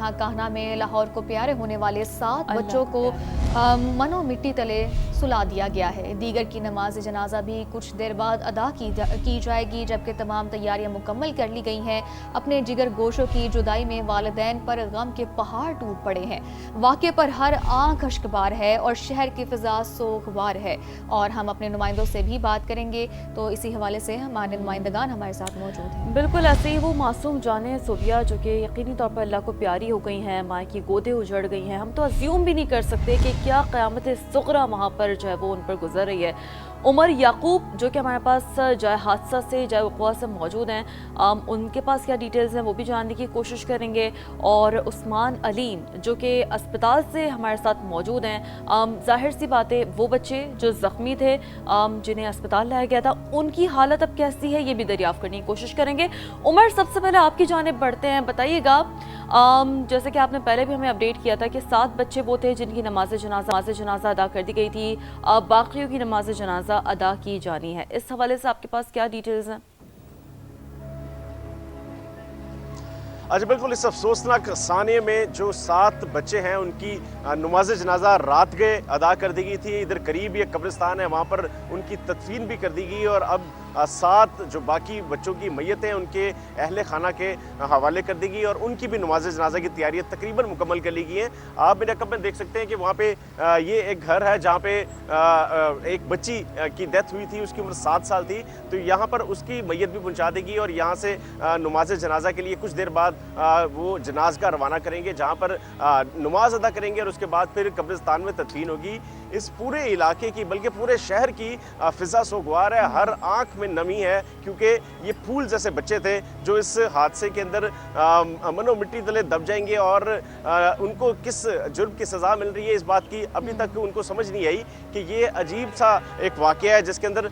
यहाँ कान्हा में लाहौर को प्यारे होने वाले 7 बच्चों को मनो मिट्टी तले सुला दिया गया है। दीगर की नमाज जनाजा भी कुछ देर बाद अदा की जाएगी, जबकि तमाम तैयारियां मुकम्मल कर ली गई हैं। अपने जिगर गोशों की जुदाई में वालिदैन पर गम के पहाड़ टूट पड़े हैं। वाक़े पर हर आंख अश्कबार है और शहर की फिजा सोगवार है। और हम अपने नुमाइंदों से भी बात करेंगे, तो इसी हवाले से हमारे नुमाइंदगान हमारे साथ मौजूद हैं। बिल्कुल ऐसे ही वो मासूम जाने सोबिया जो कि यकीनी तौर पर अल्लाह को प्यारी हो गई हैं, माँ की गोदें उजड़ गई हैं। हम तो अज्यूम भी नहीं कर सकते कि क्या क़यामत सुग़रा वहाँ पर जो है वो उन पर गुजर रही है। उमर याकूब जो कि हमारे पास जाए हादसा से जाए वक़्वा से मौजूद हैं, उनके पास क्या डिटेल्स हैं वो भी जानने की कोशिश करेंगे। और उस्मान अलीम जो कि अस्पताल से हमारे साथ मौजूद हैं। जाहिर सी बात है वो बच्चे जो ज़ख्मी थे जिन्हें अस्पताल लाया गया था, उनकी हालत अब कैसी है ये भी दरियाफ़्त करने की कोशिश करेंगे। उमर, सबसे पहले आपकी जानिब बढ़ते हैं, बताइएगा जैसे कि आपने पहले भी हमें अपडेट किया था कि 7 बच्चे वो थे जिनकी नमाज जनाजा अदा कर दी गई थी, बाकियों की नमाज जनाजा अदा की जानी है। इस हवाले से आपके पास क्या डिटेल्स हैं? अच्छा, बिल्कुल इस अफसोसनाक सानिए में जो 7 बच्चे हैं उनकी नमाज जनाजा रात गए अदा कर दी गई थी। इधर करीब ये कब्रिस्तान है, वहाँ पर उनकी तदफीन भी कर दी गई और अब 7 जो बाकी बच्चों की मैयतें हैं उनके अहले खाना के हवाले कर दी गई और उनकी भी नमाज जनाजा की तैयारियाँ तकरीबन मुकम्मल कर ली गई हैं। आप मेरे अकब में देख सकते हैं कि वहाँ पे ये एक घर है जहाँ पे एक बच्ची की डेथ हुई थी, उसकी उम्र 7 साल थी। तो यहाँ पर उसकी मैयत भी पहुँचा देगी और यहाँ से नमाज जनाजा के लिए कुछ देर बाद वो जनाज़गा रवाना करेंगे, जहाँ पर नमाज अदा करेंगे और उसके बाद फिर कब्रिस्तान में तदफीन होगी। इस पूरे इलाके की बल्कि पूरे शहर की फ़िज़ा सोगवार है, हर आँख में नमी है, क्योंकि ये फूल जैसे बच्चे थे जो इस हादसे के अंदर मनो मिट्टी तले दब जाएंगे और उनको किस जुर्म की सज़ा मिल रही है इस बात की अभी तक उनको समझ नहीं आई कि ये अजीब सा एक वाक़या है जिसके अंदर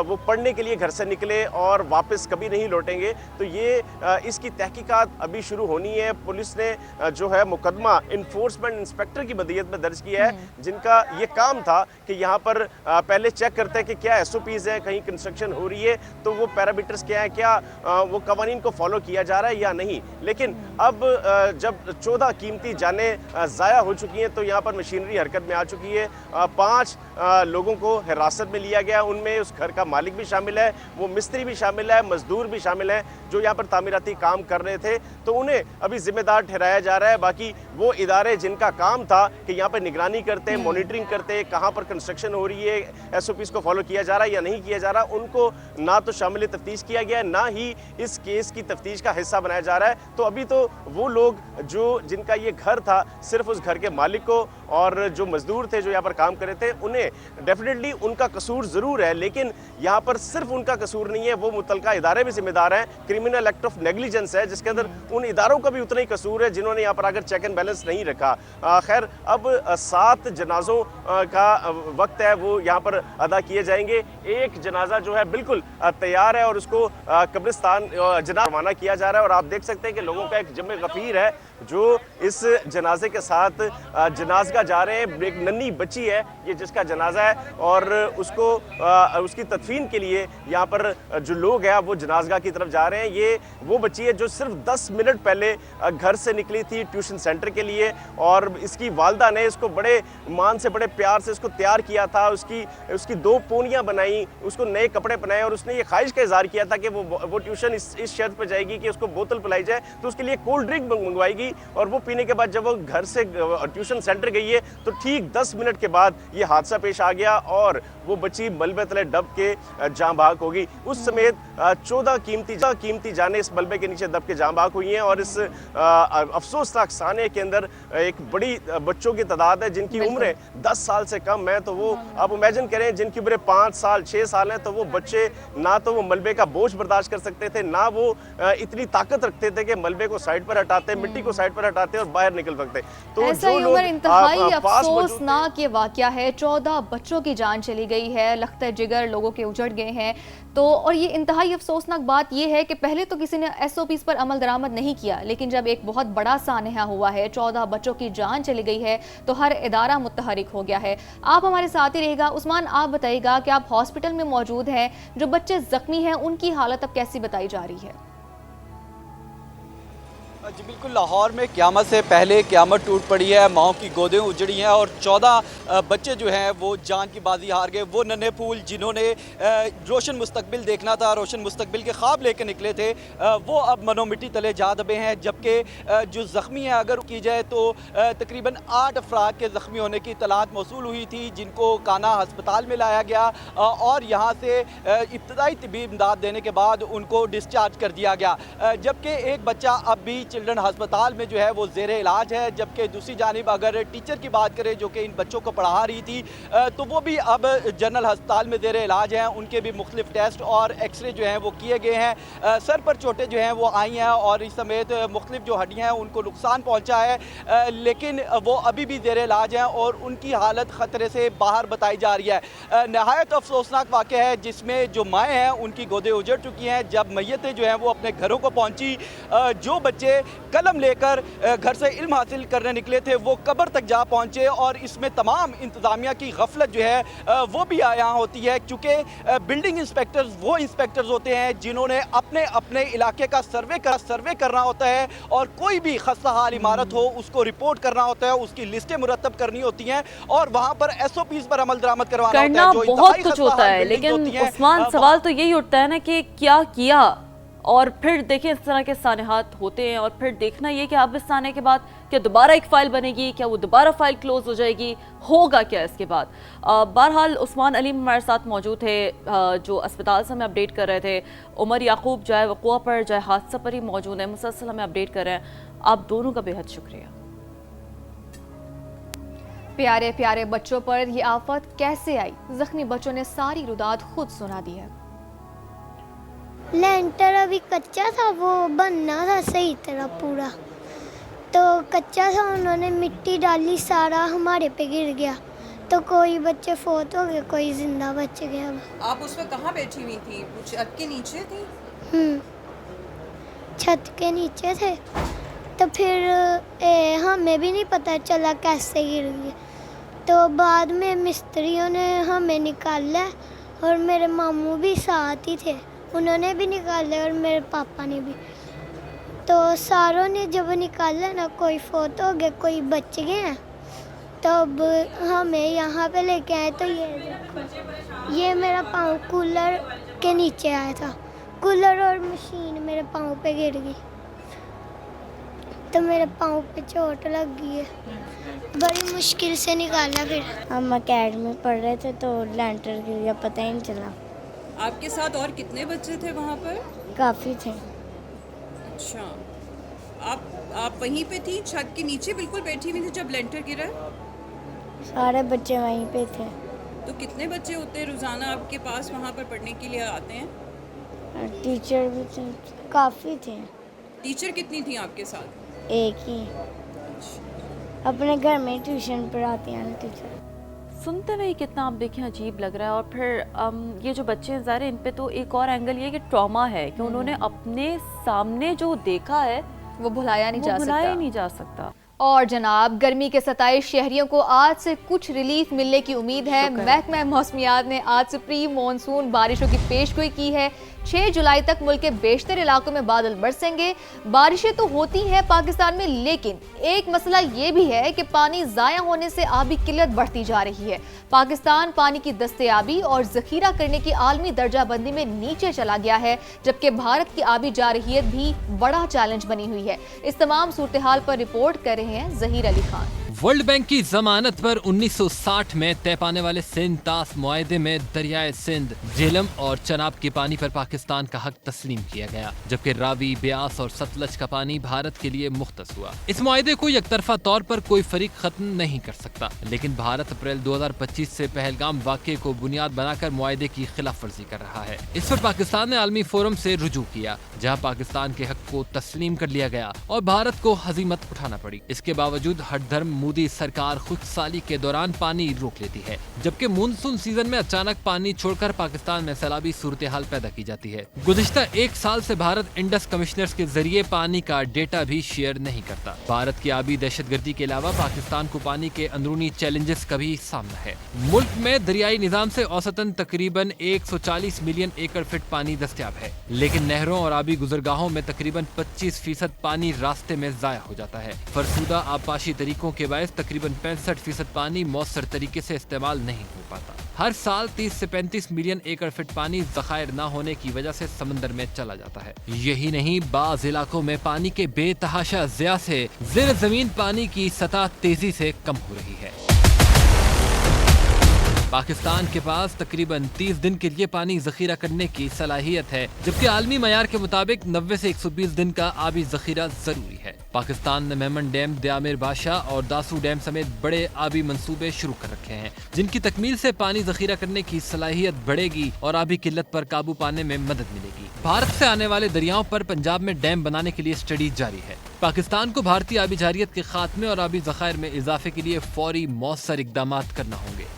वो पढ़ने के लिए घर से निकले और वापस कभी नहीं लौटेंगे। तो ये इसकी तहकीकात अभी शुरू होनी है। पुलिस ने जो है मुकदमा इन्फोर्समेंट इंस्पेक्टर की मदीयत में दर्ज किया है, जिनका ये काम था कि यहाँ पर पहले चेक करते हैं कि क्या SOPs हैं, कहीं कंस्ट्रक्शन हो रही है तो वो पैरामीटर्स क्या है, क्या वो कवानीन को फॉलो किया जा रहा है या नहीं। लेकिन अब जब 14 कीमती जानें ज़ाया हो चुकी हैं तो यहाँ पर मशीनरी हरकत में आ चुकी है। 5 लोगों को हिरासत में लिया गया, उनमें उस घर का मालिक भी शामिल है, वो मिस्त्री भी शामिल है, मजदूर भी शामिल है जो यहाँ पर तामीराती काम कर रहे थे, तो उन्हें अभी जिम्मेदार ठहराया जा रहा है। बाकी वो इदारे जिनका काम था कि यहाँ पर निगरानी करते हैं, मॉनिटरिंग करते हैं, कहाँ पर कंस्ट्रक्शन हो रही है, SOPs को फॉलो किया जा रहा है या नहीं किया जा रहा, उनको ना तो शामिल तफ्तीश किया गया है, ना ही इस केस की तफ्तीश का हिस्सा बनाया जा रहा है। तो अभी तो वो लोग जो जिनका ये घर था, सिर्फ उस घर के मालिक को और जो मजदूर थे जो यहाँ पर काम कर रहे थे, उन्हें डेफिनेटली उनका कसूर ज़रूर है, लेकिन यहाँ पर सिर्फ उनका कसूर नहीं है, वो मुतलका इदारे भी जिम्मेदार हैं। क्रिमिनल एक्ट ऑफ नेग्लिजेंस है जिसके अंदर उन इदारों का भी उतना ही कसूर है जिन्होंने यहाँ पर आकर चेक एंड बैलेंस नहीं रखा। खैर, अब 7 जनाजों का वक्त है, वो यहाँ पर अदा किए जाएंगे। एक जनाजा जो है बिल्कुल तैयार है और उसको कब्रिस्तान जनाजा रवाना किया जा रहा है और आप देख सकते हैं कि लोगों का एक जमे गफीर है जो इस जनाजे के साथ जनाज़गा जा रहे हैं। एक नन्ही बच्ची है ये जिसका जनाजा है और उसको उसकी तदफीन के लिए यहाँ पर जो लोग हैं वो जनाज़गा की तरफ जा रहे हैं। ये वो बच्ची है जो सिर्फ 10 मिनट पहले घर से निकली थी ट्यूशन सेंटर के लिए और इसकी वालदा ने इसको बड़े मान से बड़े प्यार से इसको तैयार किया था, उसकी 2 पोनियाँ बनाई, उसको नए कपड़े पहनाए और उसने ये ख्वाहिश का इजहार किया था कि वो ट्यूशन इस शर्त पर जाएगी कि उसको बोतल पिलाई जाए, तो उसके लिए कोल्ड ड्रिंक मंगवाएगी और वो पीने के बाद जब वो घर से ट्यूशन सेंटर गई है तो ठीक 10 मिनट के बाद ये हादसा पेश आ गया और वो बच्ची मलबे तले दब के जाँ बहक होगी। उस समेत 14 कीमती जानें इस मलबे के नीचे दब के जाँ बहक हुई हैं और इस अफसोसनाक साने के अंदर एक बड़ी बच्चों की तादाद है जिनकी उम्रें 10 साल से कम है। तो वो आप इमेजिन करें जिनकी उम्रें 5 साल 6 साल हैं, तो वो बच्चे ना तो वो मलबे का बोझ बर्दाश्त कर सकते थे, ना वो इतनी ताकत रखते थे कि मलबे को साइड पर हटाते, मिट्टी को साइड पर हटाते और बाहर निकल सकते। तो जो लोग इंतहाई अफसोसनाक ये वाकया है, 14 बच्चों की जान चली गई है, लख्त जिगर लोगों के उजड़ गए हैं। तो और ये इंतहाई अफसोसनाक बात ये है कि पहले तो किसी ने SOPs पर अमल दरामद नहीं किया, लेकिन जब एक बहुत बड़ा सानहा हुआ है, 14 बच्चों की जान चली गई है, तो हर इदारा मुतहरिक हो गया है। आप हमारे साथ ही रहेगा। उस्मान, आप बताइएगा कि आप हॉस्पिटल में मौजूद हैं, जो बच्चे जख्मी हैं उनकी हालत अब कैसी बताई जा रही है? जी बिल्कुल, लाहौर में क़यामत से पहले क़यामत टूट पड़ी है, माओं की गोदें उजड़ी हैं और 14 बच्चे जो हैं वो जान की बाजी हार गए। वो नन्हे फूल जिन्होंने रोशन मुस्तकबिल देखना था, रोशन मुस्तकबिल के ख्वाब लेकर निकले थे, वो अब मनो मिट्टी तले जा दबे हैं। जबकि जो ज़ख्मी हैं, अगर की जाए तो तकरीबन 8 अफराद के ज़ख्मी होने की इत्तलात मौसूल हुई थी, जिनको काना हस्पताल में लाया गया और यहाँ से इब्तदाई तिब्बी इमदाद देने के बाद उनको डिस्चार्ज कर दिया गया। जबकि एक बच्चा अब भी चिल्ड्रन हस्पताल में जो है वो ज़ेर इलाज है। जबकि दूसरी जानिब अगर टीचर की बात करें जो कि इन बच्चों को पढ़ा रही थी, तो वो भी अब जनरल हस्पताल में ज़ेर इलाज हैं। उनके भी मुख्तलिफ टेस्ट और एक्सरे जो हैं वो किए गए हैं। सर पर चोटें जो हैं वो आई हैं और इस समेत मुख्तलिफ जो हड्डियाँ हैं उनको नुकसान पहुँचा है, लेकिन वो अभी भी ज़ेर इलाज हैं और उनकी हालत ख़तरे से बाहर बताई जा रही है। नहायत अफसोसनाक वाक़या है जिसमें जो माएँ हैं उनकी गोदें उजड़ चुकी हैं। जब मैयतें जो हैं वो अपने घरों को पहुँची, जो बच्चे कलम लेकर घर से इल्म हासिल करने निकले थे वो कब्र तक जा पहुँचे और इसमें तमाम इंतज़ामिया की गफलत जो है वो भी यहाँ होती है, क्योंकि बिल्डिंग इंस्पेक्टर्स वो इंस्पेक्टर्स होते हैं जिन्होंने अपने अपने इलाके का सर्वे करना होता है और कोई भी खस्ता हाल इमारत हो उसको रिपोर्ट करना होता है, उसकी लिस्टें मुरतब करनी होती हैं और वहाँ पर SOPs पर अमल दरामद करवाना होता है। जो बहुत कुछ होता है, लेकिन उस्मान सवाल तो यही उठता है ना कि क्या किया, और फिर देखिए इस तरह के सानेहात होते हैं और फिर देखना ये कि अब इस साने के बाद क्या दोबारा एक फ़ाइल बनेगी, क्या वो दोबारा फाइल क्लोज हो जाएगी, होगा क्या इसके बाद। बहरहाल उस्मान अलीम हमारे साथ मौजूद थे जो अस्पताल से हमें अपडेट कर रहे थे। उमर याकूब जाए वक़ुआ पर जाए हादसा पर ही मौजूद है, मुसलसल हमें अपडेट कर रहे हैं। आप दोनों का बेहद शुक्रिया। प्यारे प्यारे बच्चों पर ये आफत कैसे आई, जख्मी बच्चों ने सारी रुदात खुद सुना दी है। लेंटर अभी कच्चा था, वो बनना था सही तरह पूरा, तो कच्चा था, उन्होंने मिट्टी डाली, सारा हमारे पे गिर गया, तो कोई बच्चे फोत हो गए, कोई जिंदा बच गया। आप उस वक्त कहाँ बैठी हुई थी? छत के नीचे थी? छत के नीचे थे, तो फिर हमें भी नहीं पता चला कैसे गिर गए। तो बाद में मिस्त्रियों ने हमें निकाला और मेरे मामू भी साथ ही थे, उन्होंने भी निकाला और मेरे पापा ने भी। तो सारों ने जब निकाला ना, कोई फोत हो गए, कोई बच गए हैं। तब हमें यहाँ पे लेके आए, तो ये देखो, ये मेरा पाँव कूलर के नीचे आया था, कूलर और मशीन मेरे पाँव पे गिर गई, तो मेरे पाँव पे चोट लग गई है, बड़ी मुश्किल से निकाला। फिर हम अकेडमी पढ़ रहे थे तो लेंटर गिर गया, पता ही नहीं चला। आपके साथ और कितने बच्चे थे वहाँ पर? काफ़ी थे। अच्छा, आप वहीं पे थी, छत के नीचे बिल्कुल बैठी हुई थी जब लेंटर गिरा? सारे बच्चे वहीं पे थे। तो कितने बच्चे होते हैं रोज़ाना आपके पास वहाँ पर पढ़ने के लिए आते हैं? और टीचर भी थे, काफ़ी थे। टीचर कितनी थी आपके साथ? एक ही, अपने घर में ट्यूशन पढ़ाती हैं टीचर। सुनते हुए कितना आप देखें अजीब लग रहा है। और फिर ये जो बच्चे हैं ज़ाहिर इन पे तो एक और एंगल ये कि ट्रॉमा है कि उन्होंने अपने सामने जो देखा है वो भुलाया नहीं जा सकता। और जनाब, गर्मी के सताए शहरियों को आज से कुछ रिलीफ मिलने की उम्मीद है। महकमा मौसमियात ने आज से प्री मॉनसून बारिशों की पेशगोई की है। 6 जुलाई तक मुल्क के बेशतर इलाकों में बादल बरसेंगे। बारिशें तो होती हैं पाकिस्तान में, लेकिन एक मसला ये भी है कि पानी ज़ाया होने से आबी किल्लत बढ़ती जा रही है। पाकिस्तान पानी की दस्तयाबी और जखीरा करने की आलमी दर्जाबंदी में नीचे चला गया है, जबकि भारत की आबी जारहियत भी बड़ा चैलेंज बनी हुई है। इस तमाम सूरत हाल पर रिपोर्ट कर रहे हैं जहीर अली खान। वर्ल्ड बैंक की जमानत पर 1960 में तय पाने वाले सिंध तास मुआहदे में दरियाए सिंध, झेलम और चनाब के पानी पर पाकिस्तान का हक तस्लीम किया गया, जबकि रावी, ब्यास और सतलज का पानी भारत के लिए मुख्तस हुआ। इस मुआहदे को यकतरफा तौर पर कोई फरीक खत्म नहीं कर सकता, लेकिन भारत अप्रैल 2025 से पहलगाम वाक़े को बुनियाद बनाकर मुआहदे की खिलाफ वर्जी कर रहा है। इस पर पाकिस्तान ने आलमी फोरम से रुजू किया, जहाँ पाकिस्तान के हक को तस्लीम कर लिया गया और भारत को हजीमत उठाना पड़ी। इसके बावजूद हरधर्म मोदी सरकार खुशहाली के दौरान पानी रोक लेती है, जबकि मानसून सीजन में अचानक पानी छोड़कर पाकिस्तान में सैलाबी सूरत हाल पैदा की जाती करती है। गुज़िश्ता 1 साल से भारत इंडस कमिश्नर्स के जरिए पानी का डेटा भी शेयर नहीं करता। भारत की आबी दहशतगर्दी के अलावा पाकिस्तान को पानी के अंदरूनी चैलेंजेस का भी सामना है। मुल्क में दरियाई निजाम से औसतन तकरीबन 140 मिलियन एकड़ फीट पानी दस्तयाब है, लेकिन नहरों और आबी गुजरगाहों में तकरीबन 25% पानी रास्ते में जाया हो जाता है। फरसुदा आबपाशी तरीकों के बायस तकरीबन 65% पानी मौसर तरीके से इस्तेमाल नहीं हो पाता। हर साल 30 से 35 मिलियन एकड़ फीट पानी जखायर न होने की वजह से समंदर में चला जाता है। यही नहीं, बाज इलाकों में पानी के बेतहाशा ज़िया से ज़ेर ज़मीन पानी की सतह तेजी से कम हो रही है। पाकिस्तान के पास तकरीबन 30 दिन के लिए पानी जखीरा करने की सलाहियत है, जबकि आलमी मयार के मुताबिक 90 से 120 दिन का आबी जखीरा जरूरी है। पाकिस्तान ने मेमन डैम, दयामिर बादशाह और दासू डैम समेत बड़े आबी मंसूबे शुरू कर रखे हैं, जिनकी तकमील से पानी जखीरा करने की सलाहियत बढ़ेगी और आबी किल्लत पर काबू पाने में मदद मिलेगी। भारत से आने वाले दरियाओं पर पंजाब में डैम बनाने के लिए स्टडी जारी है। पाकिस्तान को भारतीय आबी जारियत के खात्मे और आबी जखायर में इजाफे के लिए फौरी मौसर इकदाम करना होंगे।